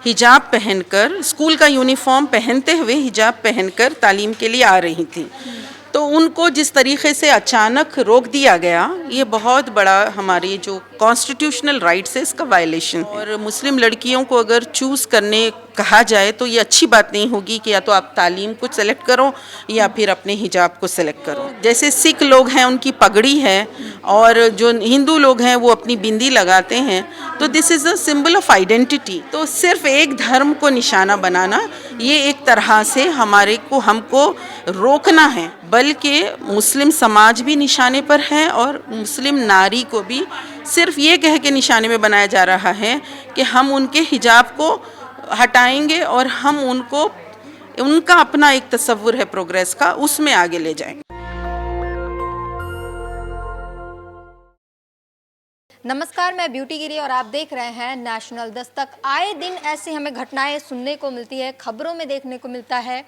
हिजाब पहनकर, स्कूल का यूनिफॉर्म पहनते हुए हिजाब पहनकर तालीम के लिए आ रही थी। तो उनको जिस तरीके से अचानक रोक दिया गया, ये बहुत बड़ा हमारी जो कॉन्स्टिट्यूशनल राइट्स है इसका वायलेशन है। और मुस्लिम लड़कियों को अगर चूज़ करने कहा जाए तो ये अच्छी बात नहीं होगी कि या तो आप तालीम को सेलेक्ट करो या फिर अपने हिजाब को सेलेक्ट करो। जैसे सिख लोग हैं उनकी पगड़ी है, और जो हिंदू लोग हैं वो अपनी बिंदी लगाते हैं, तो this is a symbol of identity. तो सिर्फ एक धर्म को निशाना बनाना ये एक तरह से हमको रोकना है, बल्कि मुस्लिम समाज भी निशाने पर है और मुस्लिम नारी को भी सिर्फ ये कह के निशाने में बनाया जा रहा है कि हम उनके हिजाब को हटाएंगे और हम उनका अपना एक तसव्वुर है प्रोग्रेस का, उसमें आगे ले जाएंगे। नमस्कार, मैं ब्यूटी गिरी और आप देख रहे हैं नेशनल दस्तक। आए दिन ऐसी हमें घटनाएं सुनने को मिलती है, खबरों में देखने को मिलता है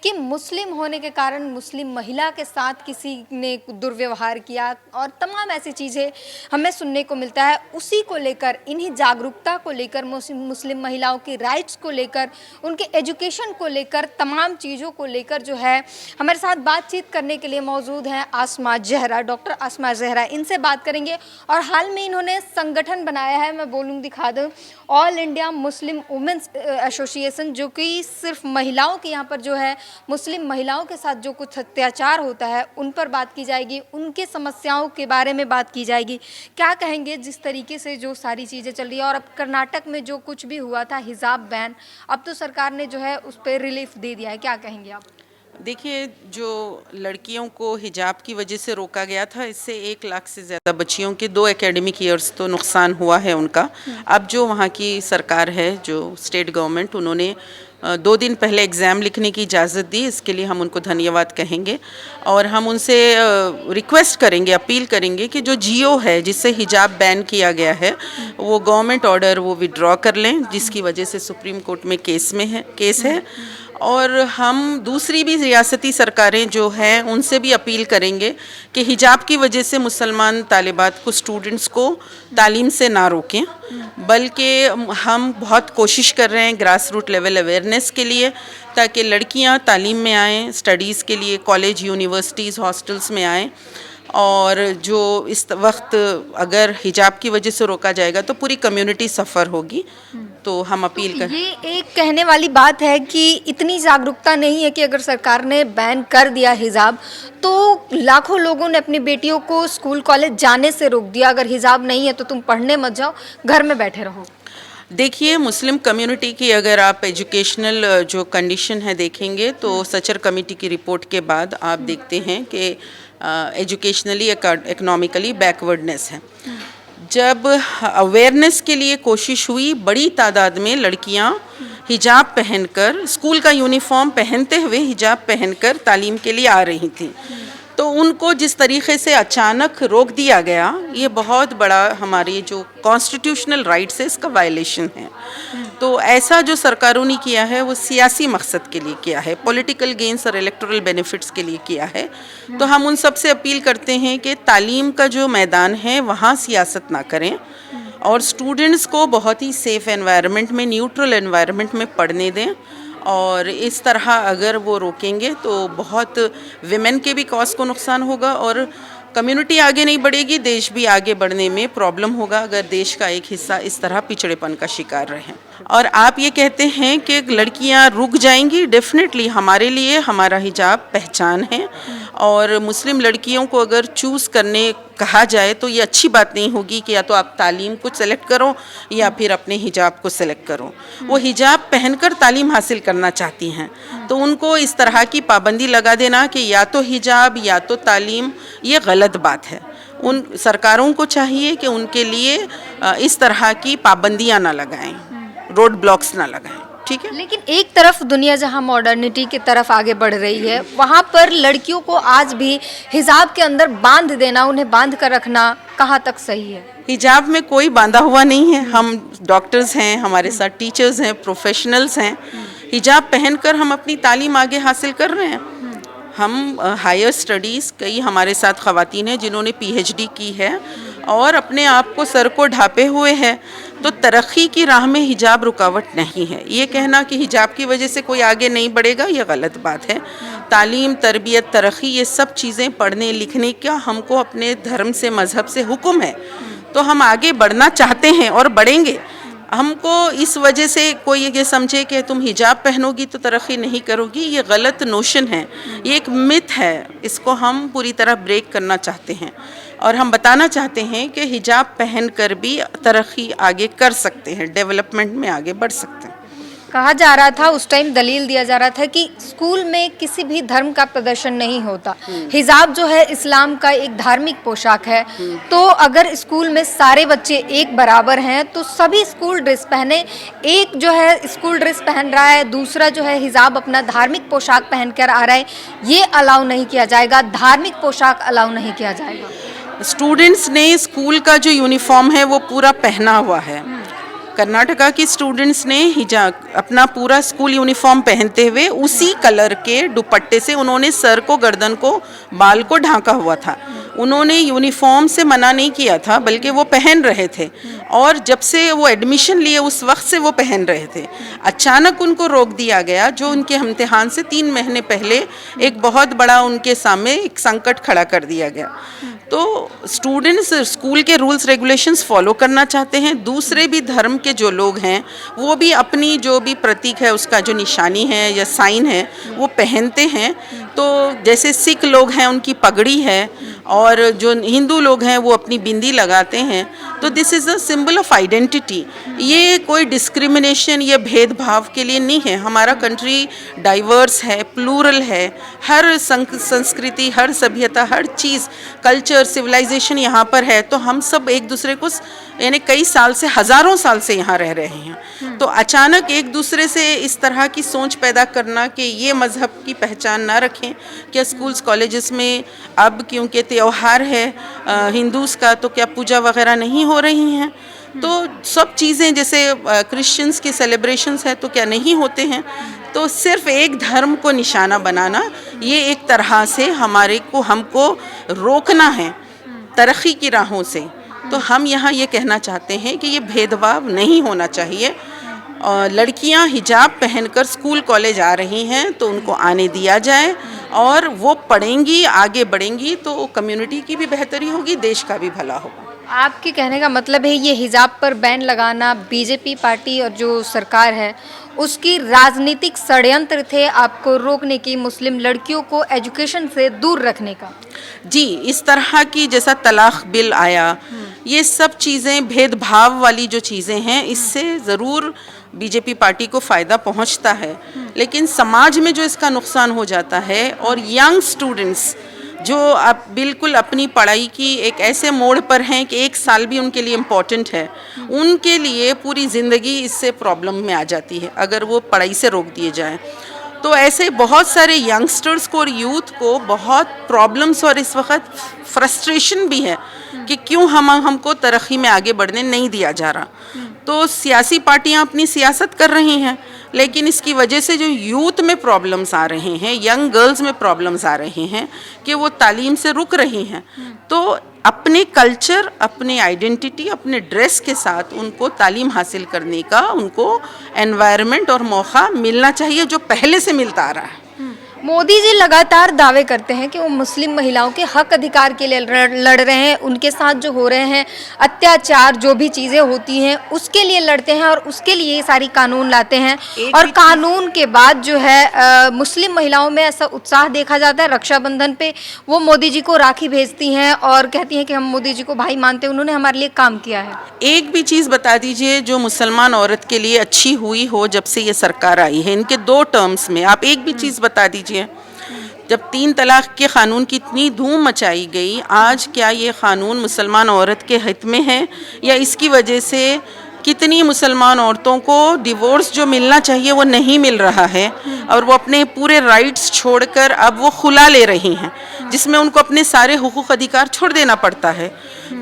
कि मुस्लिम होने के कारण मुस्लिम महिला के साथ किसी ने दुर्व्यवहार किया और तमाम ऐसी चीज़ें हमें सुनने को मिलता है। उसी को लेकर, इन्हीं जागरूकता को लेकर, मुस्लिम महिलाओं की राइट्स को लेकर, उनके एजुकेशन को लेकर, तमाम चीज़ों को लेकर जो है हमारे साथ बातचीत करने के लिए मौजूद हैं आसमा जहरा, डॉक्टर आसमा जहरा। इनसे बात करेंगे। और हाल में इन्होंने संगठन बनाया है, मैं बोलूँ दिखा दूँ, all India Muslim women's association, जो कि सिर्फ महिलाओं के यहाँ पर जो है मुस्लिम महिलाओं के साथ जो कुछ अत्याचार होता है उन पर बात की जाएगी, उनके समस्याओं के बारे में बात की जाएगी। क्या कहेंगे जिस तरीके से जो सारी चीज़ें चल रही है, और अब कर्नाटक में जो कुछ भी हुआ था हिजाब बैन, अब तो सरकार ने जो है उस पर रिलीफ दे दिया है, क्या कहेंगे आप? देखिए, जो लड़कियों को हिजाब की वजह से रोका गया था, इससे 1 लाख से ज़्यादा बच्चियों के 2 एकेडमिक ईयर्स तो नुकसान हुआ है उनका। अब जो वहाँ की सरकार है, जो स्टेट गवर्नमेंट, उन्होंने 2 दिन पहले एग्ज़ाम लिखने की इजाज़त दी, इसके लिए हम उनको धन्यवाद कहेंगे। और हम उनसे रिक्वेस्ट करेंगे, अपील करेंगे कि जो जियो है जिससे हिजाब बैन किया गया है, वो गवर्नमेंट ऑर्डर वो विड्रॉ कर लें, जिसकी वजह से सुप्रीम कोर्ट में केस है। और हम दूसरी भी रियासती सरकारें जो हैं उनसे भी अपील करेंगे कि हिजाब की वजह से मुसलमान तालिबात को, स्टूडेंट्स को तालीम से ना रोकें, बल्कि हम बहुत कोशिश कर रहे हैं ग्रास रूट लेवल अवेयरनेस के लिए, ताकि लड़कियां तालीम में आएँ, स्टडीज़ के लिए कॉलेज, यूनिवर्सिटीज़, हॉस्टल्स में आएँ। और जो इस वक्त अगर हिजाब की वजह से रोका जाएगा तो पूरी कम्युनिटी सफ़र होगी। तो हम अपील कर, ये एक कहने वाली बात है कि इतनी जागरूकता नहीं है कि अगर सरकार ने बैन कर दिया हिजाब तो लाखों लोगों ने अपनी बेटियों को स्कूल कॉलेज जाने से रोक दिया। अगर हिजाब नहीं है तो तुम पढ़ने मत जाओ, घर में बैठे रहो। देखिए, मुस्लिम कम्युनिटी की अगर आप एजुकेशनल जो कंडीशन है देखेंगे तो सचर कमेटी की रिपोर्ट के बाद आप देखते हैं कि एजुकेशनली, इकोनॉमिकली बैकवर्डनेस है। जब अवेयरनेस के लिए कोशिश हुई, बड़ी तादाद में लड़कियां हिजाब पहनकर, स्कूल का यूनिफॉर्म पहनते हुए हिजाब पहनकर तालीम के लिए आ रही थी, तो उनको जिस तरीके से अचानक रोक दिया गया, ये बहुत बड़ा हमारी जो कॉन्स्टिट्यूशनल राइट्स है इसका वायलेशन है। तो ऐसा जो सरकारों ने किया है वो सियासी मकसद के लिए किया है, पॉलिटिकल गेन्स और इलेक्टोरल बेनिफिट्स के लिए किया है। तो हम उन सब से अपील करते हैं कि तालीम का जो मैदान है वहाँ सियासत ना करें और स्टूडेंट्स को बहुत ही सेफ़ एनवायरनमेंट में, न्यूट्रल एनवायरनमेंट में पढ़ने दें। और इस तरह अगर वो रोकेंगे तो बहुत विमेन के भी कॉज को नुकसान होगा और कम्युनिटी आगे नहीं बढ़ेगी, देश भी आगे बढ़ने में प्रॉब्लम होगा अगर देश का एक हिस्सा इस तरह पिछड़ेपन का शिकार रहे। और आप ये कहते हैं कि लड़कियां रुक जाएंगी, डेफिनेटली हमारे लिए हमारा हिजाब पहचान है और मुस्लिम लड़कियों को अगर चूज़ करने कहा जाए तो ये अच्छी बात नहीं होगी कि या तो आप तालीम को सेलेक्ट करो या फिर अपने हिजाब को सेलेक्ट करो। वो हिजाब पहनकर तालीम हासिल करना चाहती हैं, तो उनको इस तरह की पाबंदी लगा देना कि या तो हिजाब या तो तालीम, ये गलत बात है। उन सरकारों को चाहिए कि उनके लिए इस तरह की पाबंदियां ना लगाएं, रोड ब्लॉक्स ना लगाएं। ठीक है, लेकिन एक तरफ दुनिया जहां मॉडर्निटी की तरफ आगे बढ़ रही है, वहां पर लड़कियों को आज भी हिजाब के अंदर बांध देना, उन्हें बांध कर रखना कहाँ तक सही है? हिजाब में कोई बांधा हुआ नहीं है। हम डॉक्टर्स हैं, हमारे साथ टीचर्स हैं, प्रोफेशनल्स हैं, हिजाब पहनकर हम अपनी तालीम आगे हासिल कर रहे हैं। हम हायर स्टडीज़, कई हमारे साथ ख़वातीन हैं जिन्होंने PhD की है और अपने आप को सर को ढापे हुए है, तो तरक्की की राह में हिजाब रुकावट नहीं है। ये कहना कि हिजाब की वजह से कोई आगे नहीं बढ़ेगा, ये गलत बात है। तालीम, तरबियत, तरक्की, ये सब चीज़ें पढ़ने लिखने का हमको अपने धर्म से, मज़हब से हुक्म है, तो हम आगे बढ़ना चाहते हैं और बढ़ेंगे। हमको इस वजह से कोई ये समझे कि तुम हिजाब पहनोगी तो तरक्की नहीं करोगी, ये गलत नोशन है, ये एक मिथ है। इसको हम पूरी तरह ब्रेक करना चाहते हैं और हम बताना चाहते हैं कि हिजाब पहनकर भी तरक्की आगे कर सकते हैं, डेवलपमेंट में आगे बढ़ सकते हैं। कहा जा रहा था उस टाइम, दलील दिया जा रहा था कि स्कूल में किसी भी धर्म का प्रदर्शन नहीं होता। हिजाब जो है इस्लाम का एक धार्मिक पोशाक है, तो अगर स्कूल में सारे बच्चे एक बराबर हैं तो सभी स्कूल ड्रेस पहने। एक जो है स्कूल ड्रेस पहन रहा है, दूसरा जो है हिजाब अपना धार्मिक पोशाक पहनकर आ रहा है, ये अलाउ नहीं किया जाएगा। धार्मिक पोशाक अलाउ नहीं किया जाएगा। स्टूडेंट्स ने स्कूल का जो यूनिफॉर्म है वो पूरा पहना हुआ है। कर्नाटका की स्टूडेंट्स ने हिजाब अपना पूरा स्कूल यूनिफॉर्म पहनते हुए उसी कलर के दुपट्टे से उन्होंने सर को, गर्दन को, बाल को ढांका हुआ था। उन्होंने यूनिफॉर्म से मना नहीं किया था, बल्कि वो पहन रहे थे और जब से वो एडमिशन लिए उस वक्त से वो पहन रहे थे। अचानक उनको रोक दिया गया, जो उनके इम्तिहान से 3 महीने पहले एक बहुत बड़ा उनके सामने एक संकट खड़ा कर दिया गया। तो स्टूडेंट्स स्कूल के रूल्स रेगुलेशंस फॉलो करना चाहते हैं। दूसरे भी धर्म के जो लोग हैं वो भी अपनी जो भी प्रतीक है, उसका जो निशानी है या साइन है, वो पहनते हैं। तो जैसे सिख लोग हैं उनकी पगड़ी है, और जो हिंदू लोग हैं वो अपनी बिंदी लगाते हैं। तो this is a symbol of identity. ये कोई डिस्क्रिमिनेशन, ये भेदभाव के लिए नहीं है। हमारा कंट्री डाइवर्स है, प्लूरल है, हर संस्कृति, हर सभ्यता, हर चीज़, कल्चर, सिविलाइजेशन यहाँ पर है। तो हम सब एक दूसरे को यानी कई साल से, हज़ारों साल से यहाँ रह रहे हैं। तो अचानक एक दूसरे से इस तरह की सोच पैदा करना कि ये मज़हब की पहचान ना रखें, क्या स्कूल्स कॉलेजेस में अब क्योंकि त्यौहार है हिंदूज़ का, तो क्या पूजा वगैरह नहीं हो रही हैं? तो सब चीज़ें जैसे क्रिश्चियंस की सेलिब्रेशंस है तो क्या नहीं होते हैं? तो सिर्फ एक धर्म को निशाना बनाना, ये एक तरह से हमको रोकना है तरक्की की राहों से। तो हम यहाँ ये कहना चाहते हैं कि ये भेदभाव नहीं होना चाहिए। लड़कियाँ हिजाब पहनकर स्कूल कॉलेज आ रही हैं तो उनको आने दिया जाए, और वो पढ़ेंगी, आगे बढ़ेंगी, तो कम्युनिटी की भी बेहतरी होगी, देश का भी भला होगा। आपके कहने का मतलब है ये हिजाब पर बैन लगाना बीजेपी पार्टी और जो सरकार है उसकी राजनीतिक षड्यंत्र थे आपको रोकने की, मुस्लिम लड़कियों को एजुकेशन से दूर रखने का? जी, इस तरह की जैसा तलाक बिल आया, ये सब चीज़ें भेदभाव वाली जो चीज़ें हैं, इससे ज़रूर बीजेपी पार्टी को फ़ायदा पहुंचता है, लेकिन समाज में जो इसका नुकसान हो जाता है, और यंग स्टूडेंट्स जो अब बिल्कुल अपनी पढ़ाई की एक ऐसे मोड़ पर हैं कि 1 साल भी उनके लिए इम्पॉर्टेंट है, उनके लिए पूरी ज़िंदगी इससे प्रॉब्लम में आ जाती है अगर वो पढ़ाई से रोक दिए जाएं। तो ऐसे बहुत सारे यंगस्टर्स को और यूथ को बहुत प्रॉब्लम्स और इस वक्त फ्रस्ट्रेशन भी है कि क्यों हमको तरक्की में आगे बढ़ने नहीं दिया जा रहा। तो सियासी पार्टियां अपनी सियासत कर रही हैं, लेकिन इसकी वजह से जो यूथ में प्रॉब्लम्स आ रहे हैं, यंग गर्ल्स में प्रॉब्लम्स आ रहे हैं कि वो तालीम से रुक रही हैं। तो अपने कल्चर, अपने आइडेंटिटी, अपने ड्रेस के साथ उनको तालीम हासिल करने का उनको एनवायरनमेंट और मौका मिलना चाहिए, जो पहले से मिलता आ रहा है। मोदी जी लगातार दावे करते हैं कि वो मुस्लिम महिलाओं के हक अधिकार के लिए लड़ रहे हैं, उनके साथ जो हो रहे हैं अत्याचार, जो भी चीज़ें होती हैं उसके लिए लड़ते हैं और उसके लिए ये सारी कानून लाते हैं। और कानून के बाद जो है मुस्लिम महिलाओं में ऐसा उत्साह देखा जाता है, रक्षाबंधन पे वो मोदी जी को राखी भेजती हैं और कहती हैं कि हम मोदी जी को भाई मानते हैं, उन्होंने हमारे लिए काम किया है। एक भी चीज़ बता दीजिए जो मुसलमान औरत के लिए अच्छी हुई हो जब से ये सरकार आई है, इनके 2 टर्म्स में आप एक भी चीज़ बता दीजिए। जब 3 तलाक के क़ानून की इतनी धूम मचाई गई, आज क्या ये क़ानून मुसलमान औरत के हित में है, या इसकी वजह से कितनी मुसलमान औरतों को डिवोर्स जो मिलना चाहिए वो नहीं मिल रहा है, और वो अपने पूरे राइट्स छोड़कर अब वो खुला ले रही हैं, जिसमें उनको अपने सारे हुकूक अधिकार छोड़ देना पड़ता है।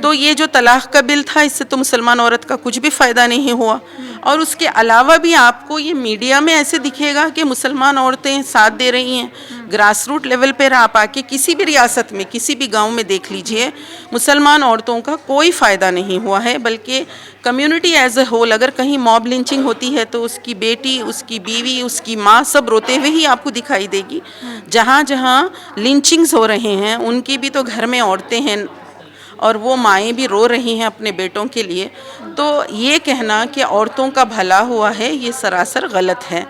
तो ये जो तलाक का बिल था, इससे तो मुसलमान औरत का कुछ भी फ़ायदा नहीं हुआ। और उसके अलावा भी आपको ये मीडिया में ऐसे दिखेगा कि मुसलमान औरतें साथ दे रही हैं। ग्रास रूट लेवल पर आप आके किसी भी रियासत में, किसी भी गांव में देख लीजिए, मुसलमान औरतों का कोई फ़ायदा नहीं हुआ है, बल्कि कम्युनिटी एज अ होल, अगर कहीं मॉब लिंचिंग होती है तो उसकी बेटी, उसकी बीवी, उसकी माँ सब रोते हुए ही आपको दिखाई देगी। जहाँ जहाँ लिंचिंग्स हो रहे हैं उनकी भी तो घर में औरतें हैं और वो माएँ भी रो रही हैं अपने बेटों के लिए। तो ये कहना कि औरतों का भला हुआ है, ये सरासर गलत है,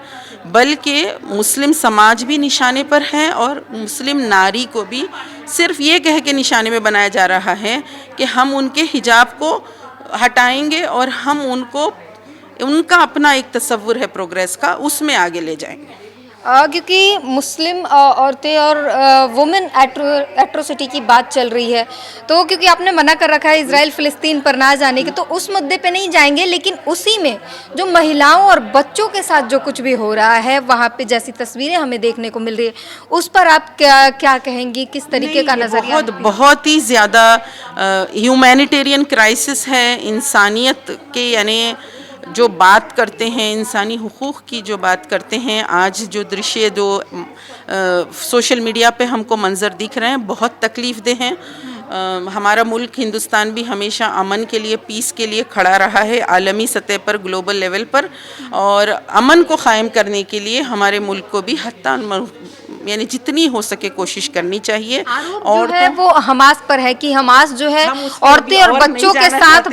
बल्कि मुस्लिम समाज भी निशाने पर है और मुस्लिम नारी को भी सिर्फ ये कह के निशाने में बनाया जा रहा है कि हम उनके हिजाब को हटाएंगे और हम उनको, उनका अपना एक तसव्वुर है प्रोग्रेस का, उसमें आगे ले जाएंगे। क्योंकि मुस्लिम औरतें और वुमेन एट्रोसिटी की बात चल रही है, तो क्योंकि आपने मना कर रखा है इजराइल फ़िलिस्तीन पर ना जाने के, तो उस मुद्दे पे नहीं जाएंगे, लेकिन उसी में जो महिलाओं और बच्चों के साथ जो कुछ भी हो रहा है वहाँ पे जैसी तस्वीरें हमें देखने को मिल रही है, उस पर आप क्या कहेंगी, किस तरीके का नज़रिया? बहुत ही ज़्यादा ह्यूमैनिटेरियन क्राइसिस है, इंसानियत के, यानी जो बात करते हैं इंसानी हुकूक़ की, जो बात करते हैं, आज जो दृश्य जो सोशल मीडिया पे हमको मंज़र दिख रहे हैं बहुत तकलीफ़देह हैं। हमारा मुल्क हिंदुस्तान भी हमेशा अमन के लिए, पीस के लिए खड़ा रहा है आलमी सतह पर, ग्लोबल लेवल पर, और अमन को क़ायम करने के लिए हमारे मुल्क को भी हत्ता यानी जितनी हो सके कोशिश करनी चाहिए। और है वो हमास पर है कि हमास जो है औरतें और बच्चों के साथ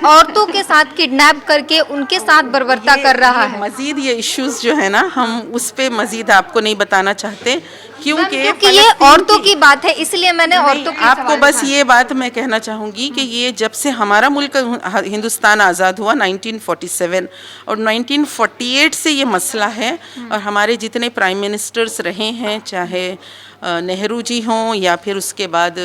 औरतों के साथ किडनैप करके उनके साथ बर्बरता कर रहा है। मजीद ये इश्यूज जो है ना, हम उस पे मजीद आपको नहीं बताना चाहते, क्योंकि ये औरतों की बात है, इसलिए मैंने औरतों की आपको बस ये बात मैं कहना चाहूँगी कि ये जब से हमारा मुल्क हिंदुस्तान आज़ाद हुआ 1947 और 1948 से ये मसला है, और हमारे जितने प्राइम मिनिस्टर्स रहे हैं, चाहे नेहरू जी हों या फिर उसके बाद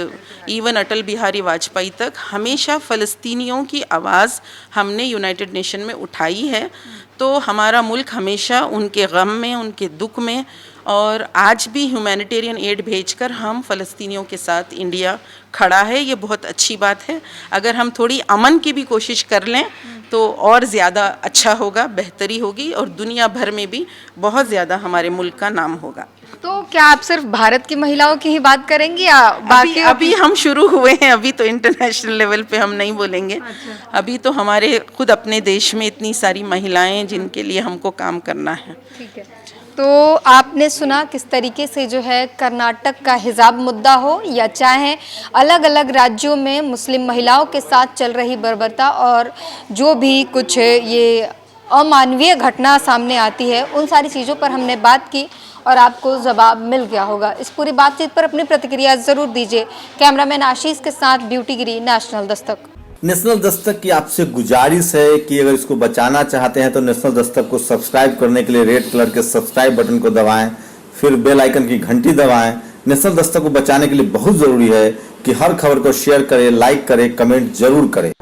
इवन अटल बिहारी वाजपेयी तक, हमेशा फ़लस्तीनियों की आवाज़ हमने यूनाइटेड नेशन में उठाई है। तो हमारा मुल्क हमेशा उनके गम में, उनके दुख में, और आज भी ह्यूमैनिटेरियन एड भेजकर हम फ़लस्तीनियों के साथ इंडिया खड़ा है। ये बहुत अच्छी बात है। अगर हम थोड़ी अमन की भी कोशिश कर लें तो और ज़्यादा अच्छा होगा, बेहतरी होगी, और दुनिया भर में भी बहुत ज़्यादा हमारे मुल्क का नाम होगा। तो क्या आप सिर्फ भारत की महिलाओं की ही बात करेंगी या बाकी? अभी हम शुरू हुए हैं, अभी तो इंटरनेशनल लेवल पे हम नहीं बोलेंगे। अच्छा। अभी तो हमारे खुद अपने देश में इतनी सारी महिलाएं जिनके लिए हमको काम करना है। ठीक है। तो आपने सुना किस तरीके से जो है कर्नाटक का हिजाब मुद्दा हो या चाहे अलग अलग राज्यों में मुस्लिम महिलाओं के साथ चल रही बर्बरता और जो भी कुछ ये अमानवीय घटना सामने आती है, उन सारी चीज़ों पर हमने बात की और आपको जवाब मिल गया होगा। इस पूरी बातचीत पर अपनी प्रतिक्रिया ज़रूर दीजिए। कैमरामैन आशीष के साथ ब्यूटी गिरी, नेशनल दस्तक। नेशनल दस्तक की आपसे गुजारिश है कि अगर इसको बचाना चाहते हैं तो नेशनल दस्तक को सब्सक्राइब करने के लिए रेड कलर के सब्सक्राइब बटन को दबाएं, फिर बेल आइकन की घंटी दबाएं। नेशनल दस्तक को बचाने के लिए बहुत ज़रूरी है कि हर खबर को शेयर करें, लाइक करें, कमेंट जरूर करें।